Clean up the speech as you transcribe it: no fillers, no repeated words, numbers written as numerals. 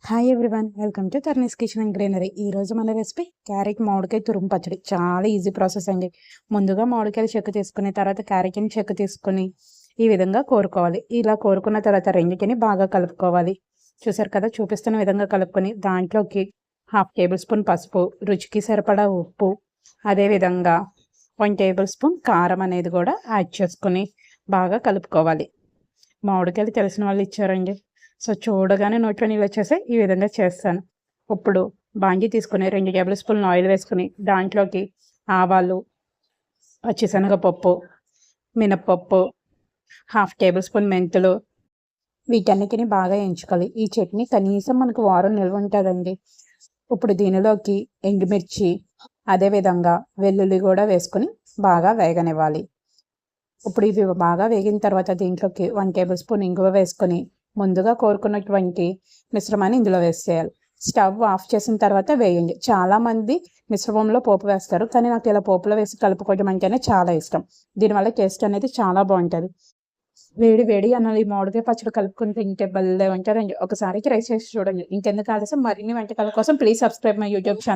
Hi everyone, welcome to Tarni's kitchen and greenery. ఈరోజు మన recipe carrot మామిడికాయ తురుము పచ్చడి. చాలా ఈజీ ప్రాసెస్ అండి. ముందుగా మామిడికాయలు చెక్కు తీసుకుని తర్వాత క్యారెట్ని చెక్కు తీసుకుని ఈ విధంగా కోరుకోవాలి. ఇలా కోరుకున్న తర్వాత రెండింటిని బాగా కలుపుకోవాలి. చూసారు కదా, చూపిస్తున్న విధంగా కలుపుకొని దాంట్లోకి 1/2 టేబుల్ స్పూన్ పసుపు, రుచికి సరిపడా ఉప్పు, అదేవిధంగా 1 టేబుల్ స్పూన్ కారం అనేది కూడా యాడ్ చేసుకొని బాగా కలుపుకోవాలి. మామిడికాయలు తెలిసిన వాళ్ళు ఇచ్చారండి. సో చూడగానే నోట్లో నీళ్ళు వచ్చేసి ఈ విధంగా చేస్తాను. ఇప్పుడు బాండి తీసుకుని 2 టేబుల్ స్పూన్లు ఆయిల్ వేసుకుని దాంట్లోకి ఆవాలు, పచ్చిశనగపప్పు, మినప్పప్పు, 1/2 టేబుల్ స్పూన్ మెంతులు, వీటన్నిటిని బాగా ఎంచుకోవాలి. ఈ చట్నీ కనీసం మనకు వారం నిల్వ ఉంటుందండి. ఇప్పుడు దీనిలోకి ఎండుమిర్చి, అదేవిధంగా వెల్లుల్లి కూడా వేసుకుని బాగా వేగనివ్వాలి. ఇప్పుడు ఇవి బాగా వేగిన తర్వాత దీంట్లోకి 1 టేబుల్ స్పూన్ ఇంగువ వేసుకొని ముందుగా కోరుకున్నటువంటి మిశ్రమాన్ని ఇందులో వేసేయాలి. స్టవ్ ఆఫ్ చేసిన తర్వాత వేయండి. చాలామంది మిశ్రమంలో పోపు వేస్తారు, కానీ నాకు ఇలా పోపులో వేసి కలుపుకోవడం అంటేనే చాలా ఇష్టం. దీనివల్ల టేస్ట్ అనేది చాలా బాగుంటుంది. వేడి వేడి అన్నది ఈ మామిడికాయ పచ్చడి కలుపుకుని తింటే భలే ఉంటుందండి. ఒకసారి ట్రై చేసి చూడండి. ఇంకెందుకు ఆలస్యం, మరిన్ని వంటకాల కోసం please subscribe my YouTube channel.